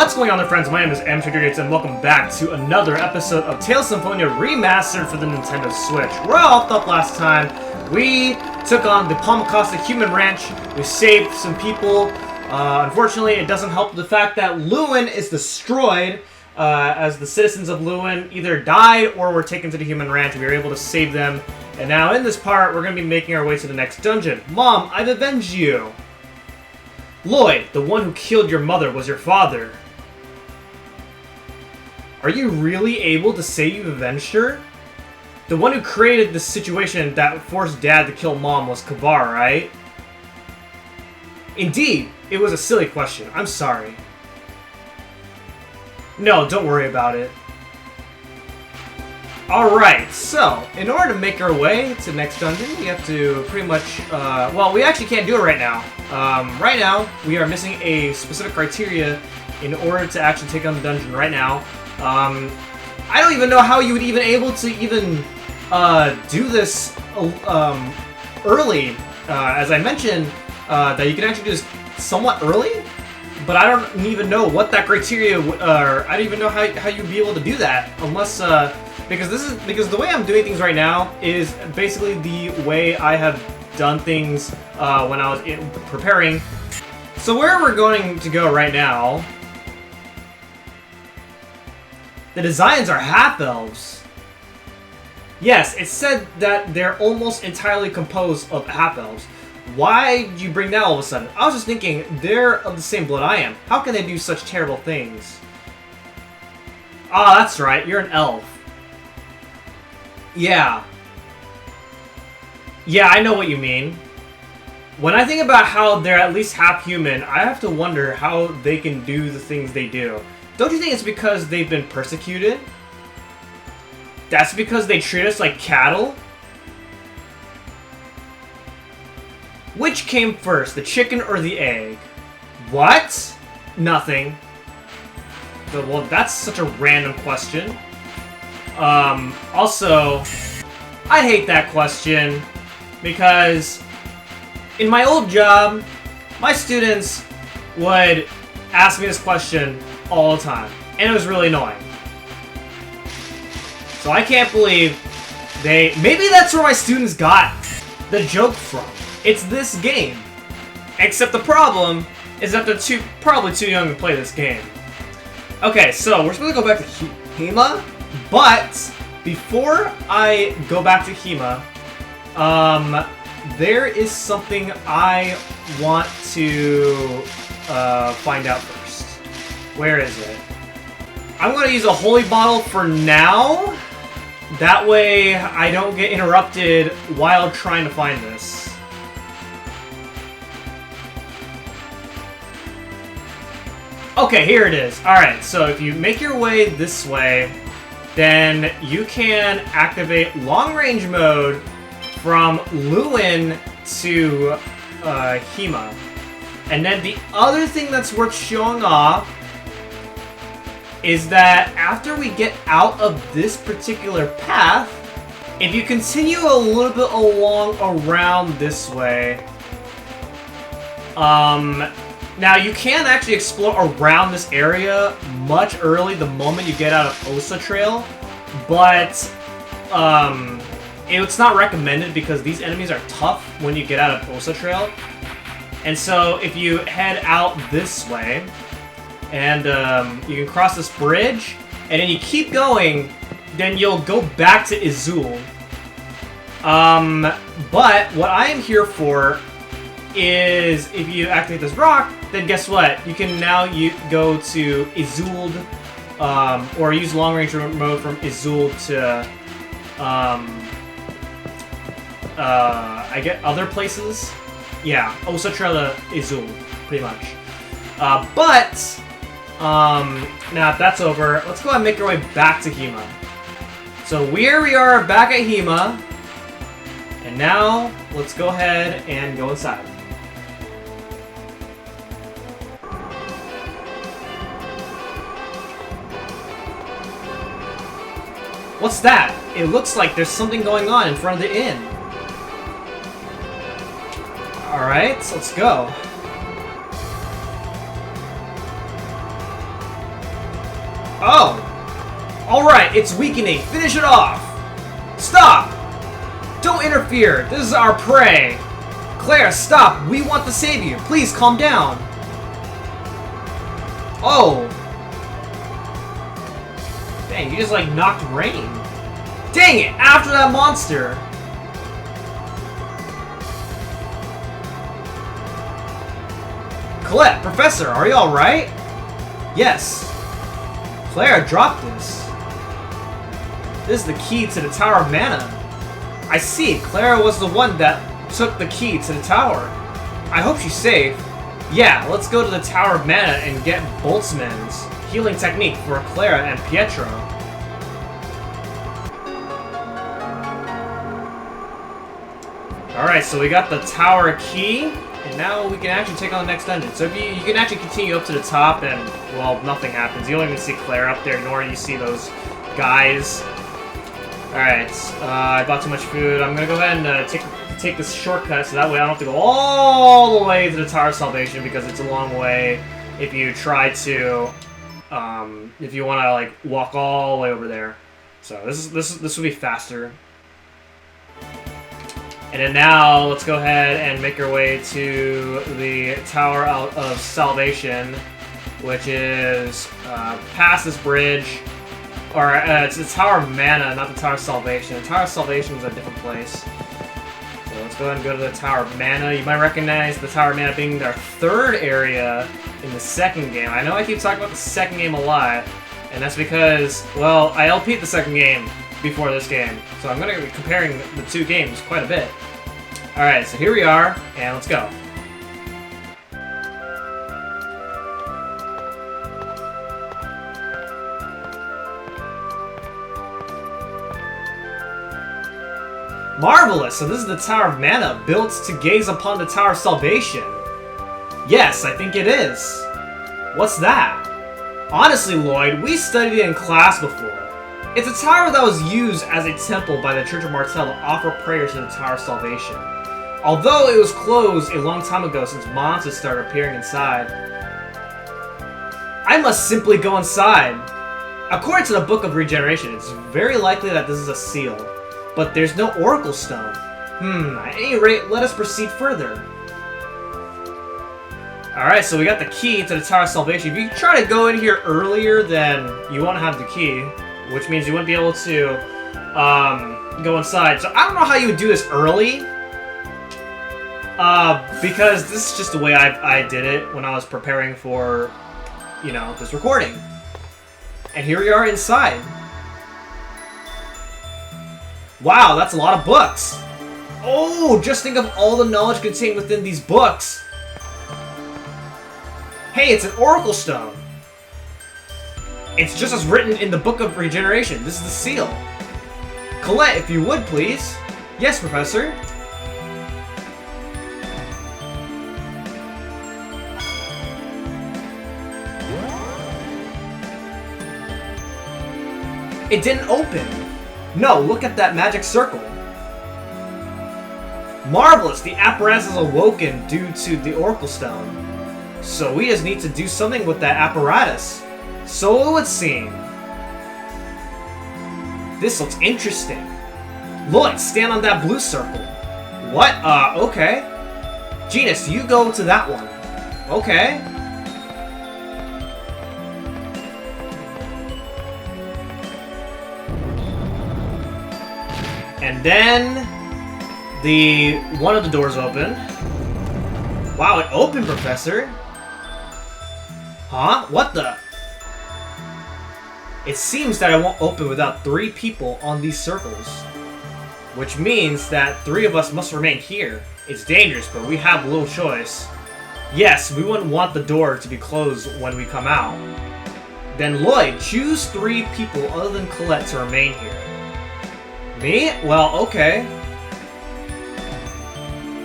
What's going on there, friends? My name is M238 and welcome back to another episode of Tales of Symphonia Remastered for the Nintendo Switch. We're all up last time. We took on the Palmacosta human ranch. We saved some people. Unfortunately, it doesn't help the fact that Lewin is destroyed, as the citizens of Lewin either died or were taken to the human ranch. We were able to save them. And now in this part, we're going to be making our way to the next dungeon. Mom, I've avenged you. Lloyd, the one who killed your mother was your father. Are you really able to say you've avenged her? The one who created the situation that forced Dad to kill Mom was Kabar, right? Indeed, it was a silly question. I'm sorry. No, don't worry about it. Alright, so, in order to make our way to the next dungeon, we have to pretty much, well, we actually can't do it right now. Right now, we are missing a specific criteria in order to actually take on the dungeon right now. I don't even know how you would even able to even, do this, early. As I mentioned, that you can actually do this somewhat early, but I don't even know what that criteria, I don't even know how you'd be able to do that, unless, because the way I'm doing things right now is basically the way I have done things when I was preparing. So where we're going to go right now, the designs are half-elves. Yes, it said that they're almost entirely composed of half-elves. Why did you bring that all of a sudden? I was just thinking, they're of the same blood I am. How can they do such terrible things? Ah, that's right, you're an elf. Yeah. Yeah, I know what you mean. When I think about how they're at least half human, I have to wonder how they can do the things they do. Don't you think it's because they've been persecuted? That's because they treat us like cattle? Which came first, the chicken or the egg? What? Nothing. Well, that's such a random question. Also, I hate that question, because in my old job, my students would ask me this question all the time, and it was really annoying. So I can't believe maybe that's where my students got the joke from. It's this game. Except the problem is that they're probably too young to play this game. Okay, so we're supposed to go back to Hima. But before I go back to Hima, there is something I want to find out first. Where is it? I'm going to use a holy bottle for now. That way I don't get interrupted while trying to find this. Okay, here it is. Alright, so if you make your way this way, then you can activate long-range mode from Lewin to Hima. And then the other thing that's worth showing off is that after we get out of this particular path, if you continue a little bit along around this way, now you can actually explore around this area much early the moment you get out of Osa Trail, but it's not recommended because these enemies are tough when you get out of Osa Trail. And so if you head out this way, and you can cross this bridge, and then you keep going, then you'll go back to Izul. But what I am here for is if you activate this rock, then guess what? You can now go to Izul, or use long-range mode from Izul to, I get other places. Yeah, Osa Trail to Izul, pretty much. Now if that's over, let's go ahead and make our way back to Hima. So here we are back at Hima, and now let's go ahead and go inside. What's that? It looks like there's something going on in front of the inn. Alright, so let's go. Oh! Alright, it's weakening. Finish it off! Stop! Don't interfere. This is our prey. Claire, stop. We want to save you. Please calm down. Oh. Dang, you just like knocked rain. Dang it! After that monster! Colette, Professor, are you alright? Yes. Claire dropped this. This is the key to the Tower of Mana. I see. Clara was the one that took the key to the tower. I hope she's safe. Yeah, let's go to the Tower of Mana and get Boltzmann's healing technique for Clara and Pietro. Alright, so we got the tower key, and now we can actually take on the next dungeon. So if you can actually continue up to the top, and, well, nothing happens. You don't even see Claire up there, nor you see those guys. Alright, I bought too much food. I'm gonna go ahead and take this shortcut, so that way I don't have to go all the way to the Tower of Salvation, because it's a long way if you try to, if you want to, like, walk all the way over there. So this will be faster. And then now, let's go ahead and make our way to the Tower of Salvation, which is past this bridge. Or, it's the Tower of Mana, not the Tower of Salvation. The Tower of Salvation is a different place. So let's go ahead and go to the Tower of Mana. You might recognize the Tower of Mana being their third area in the second game. I know I keep talking about the second game a lot, and that's because, well, I LP'd the second game before this game. So I'm going to be comparing the two games quite a bit. Alright, so here we are, and let's go. Marvelous! So this is the Tower of Mana, built to gaze upon the Tower of Salvation. Yes, I think it is. What's that? Honestly, Lloyd, we studied it in class before. It's a tower that was used as a temple by the Church of Martel to offer prayers to the Tower of Salvation. Although it was closed a long time ago since monsters started appearing inside. I must simply go inside. According to the Book of Regeneration, it's very likely that this is a seal. But there's no Oracle Stone. At any rate, let us proceed further. Alright, so we got the key to the Tower of Salvation. If you try to go in here earlier, then you won't have the key, which means you wouldn't be able to go inside. So I don't know how you would do this early, because this is just the way I did it when I was preparing for, you know, this recording. And here we are inside. Wow, that's a lot of books. Oh, just think of all the knowledge contained within these books. Hey, it's an Oracle Stone. It's just as written in the Book of Regeneration. This is the seal. Colette, if you would, please. Yes, Professor. It didn't open. No, look at that magic circle. Marvelous! The apparatus is awoken due to the Oracle Stone. So we just need to do something with that apparatus. So it would seem. This looks interesting. Lloyd, stand on that blue circle. What? Okay. Genus, you go to that one. Okay. And then one of the doors opened. Wow, it opened, Professor. Huh? What the? It seems that it won't open without 3 people on these circles. Which means that 3 of us must remain here. It's dangerous, but we have little choice. Yes, we wouldn't want the door to be closed when we come out. Then Lloyd, choose 3 people other than Colette to remain here. Me? Well, okay.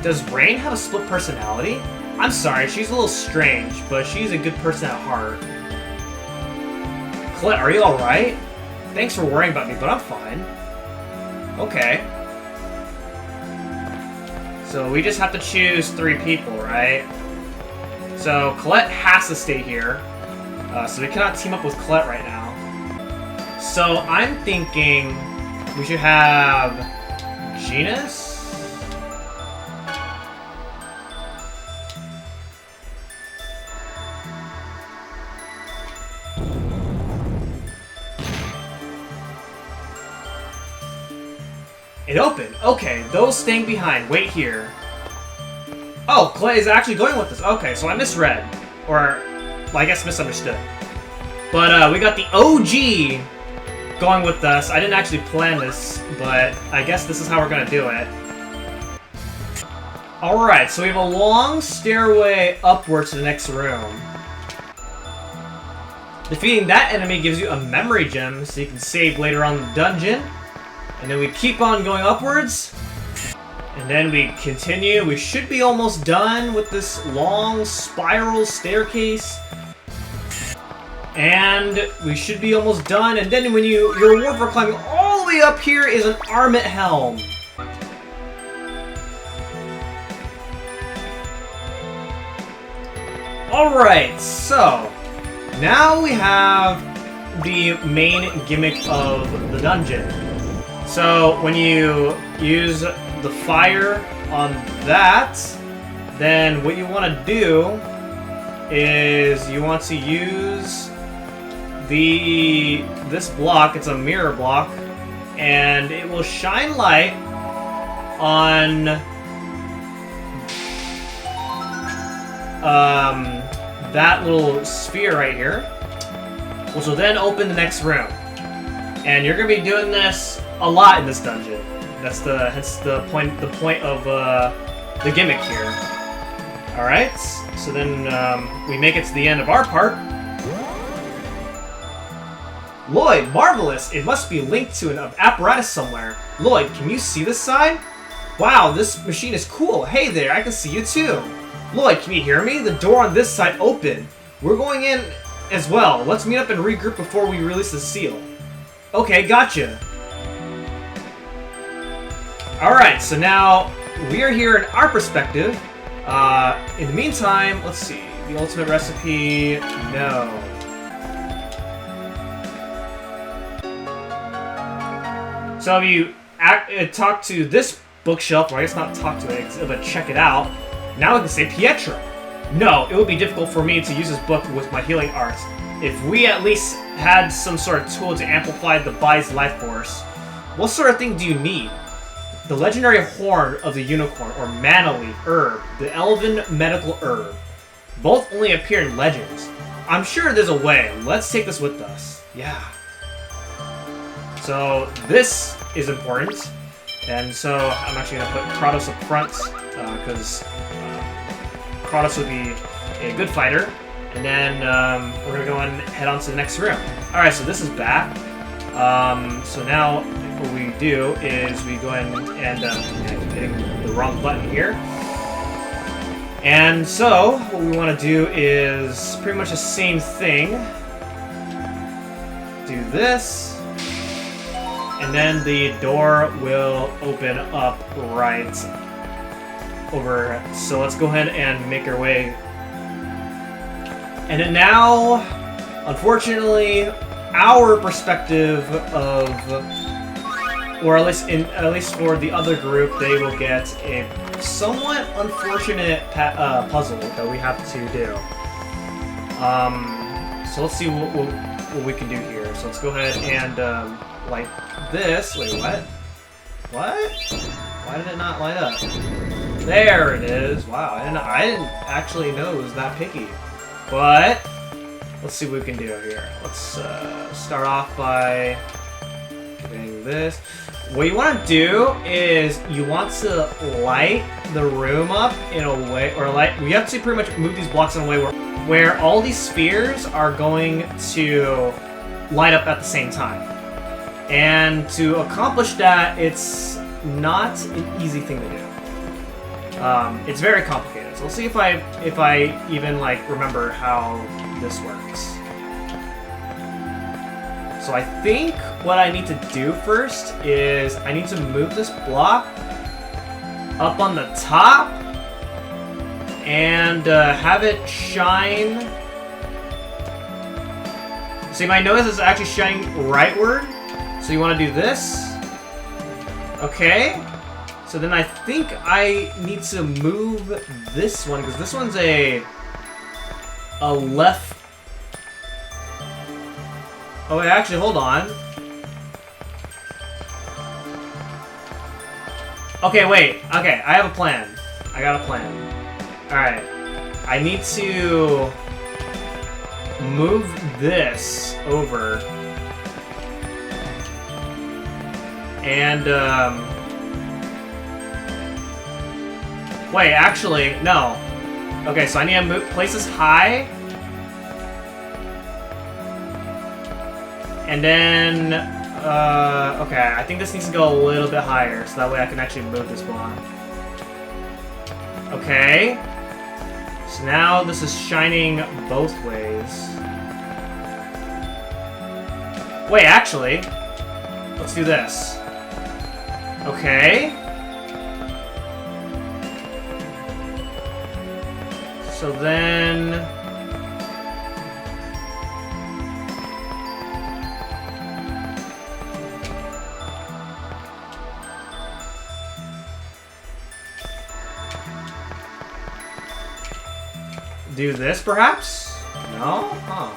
Does Rain have a split personality? I'm sorry, she's a little strange, but she's a good person at heart. Colette, are you alright? Thanks for worrying about me, but I'm fine. Okay. So we just have to choose 3 people, right? So Colette has to stay here. So we cannot team up with Colette right now. So I'm thinking we should have Genus. It opened. Okay, those staying behind. Wait here. Oh, Clay is actually going with us. Okay, so I misread. Or, well, I guess misunderstood. But we got the OG going with us. I didn't actually plan this, but I guess this is how we're gonna do it. Alright, so we have a long stairway upwards to the next room. Defeating that enemy gives you a memory gem, so you can save later on in the dungeon. And then we keep on going upwards. And then we continue. We should be almost done with this long spiral staircase. And we should be almost done. And then when your reward for climbing all the way up here is an armament helm. Alright, so now we have the main gimmick of the dungeon. So when you use the fire on that, then what you want to do is you want to use this block. It's a mirror block, and it will shine light on that little sphere right here, which will then open the next room. And you're gonna be doing this a lot in this dungeon. That's the point of the gimmick here. All right, so then we make it to the end of our part. Lloyd, marvelous! It must be linked to an apparatus somewhere. Lloyd, can you see this side? Wow, this machine is cool. Hey there, I can see you too. Lloyd, can you hear me? The door on this side opened. We're going in as well. Let's meet up and regroup before we release the seal. Okay, gotcha. Alright, so now we are here in our perspective. In the meantime, let's see. The ultimate recipe, no. So if you talk to this bookshelf, or I guess not talk to it, but check it out, now we can say Pietro. No, it would be difficult for me to use this book with my healing arts. If we at least had some sort of tool to amplify the body's life force, what sort of thing do you need? The legendary horn of the unicorn, or mana leaf herb, the elven medical herb. Both only appear in legends. I'm sure there's a way. Let's take this with us. Yeah. So this is important. And so I'm actually going to put Kratos up front, because Kratos would be a good fighter. And then we're going to go and head on to the next room. Alright, so this is back. So now what we do is we go ahead and I'm hitting the wrong button here. And so what we want to do is pretty much the same thing. Do this. And then the door will open up right over. So let's go ahead and make our way. And then now, unfortunately, our perspective of, or at least for the other group, they will get a somewhat unfortunate puzzle that we have to do. So let's see what we can do here. So let's go ahead and light this. Wait, what? What? Why did it not light up? There it is. Wow, I didn't actually know it was that picky. But let's see what we can do here. Let's start off by getting this. What you want to do is you want to light the room up in a way, or we have to pretty much move these blocks in a way where all these spheres are going to light up at the same time. And to accomplish that, it's not an easy thing to do. It's very complicated. So we'll see if I even remember how this works. So I think what I need to do first is I need to move this block up on the top and have it shine So you might notice it's actually shining rightward. So you want to do this. Okay. So then I think I need to move this one, because this one's a left. Oh wait, actually, hold on. Okay, wait. Okay, I have a plan. I got a plan. Alright. I need to move this over. And, wait, actually, no. Okay, so I need to place this high. And then, okay, I think this needs to go a little bit higher, so that way I can actually move this block. Okay. So now this is shining both ways. Wait, actually, let's do this. Okay. So then... do this, perhaps? No? Huh.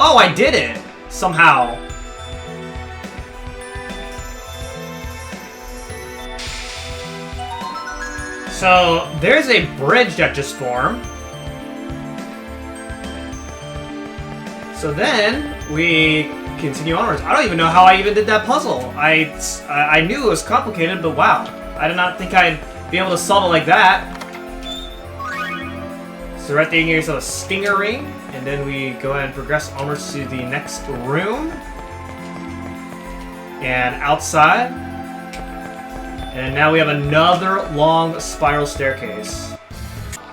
Oh, I did it! Somehow. So, there's a bridge that just formed. So then, we continue onwards. I don't even know how I even did that puzzle. I knew it was complicated, but wow. I did not think I'd be able to solve it like that. So right there, you get yourself a stinger ring, and then we go ahead and progress onwards to the next room. And outside. And now we have another long spiral staircase.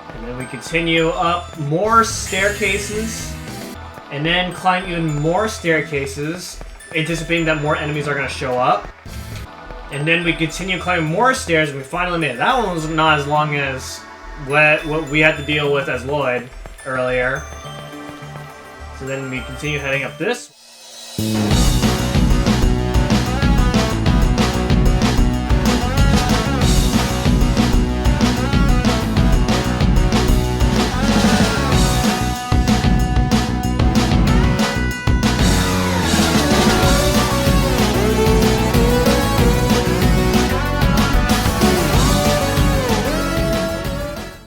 And then we continue up more staircases. And then climb even more staircases, anticipating that more enemies are going to show up. And then we continue climbing more stairs, and we finally made it. That one was not as long as what we had to deal with as Lloyd earlier. So then we continue heading up this.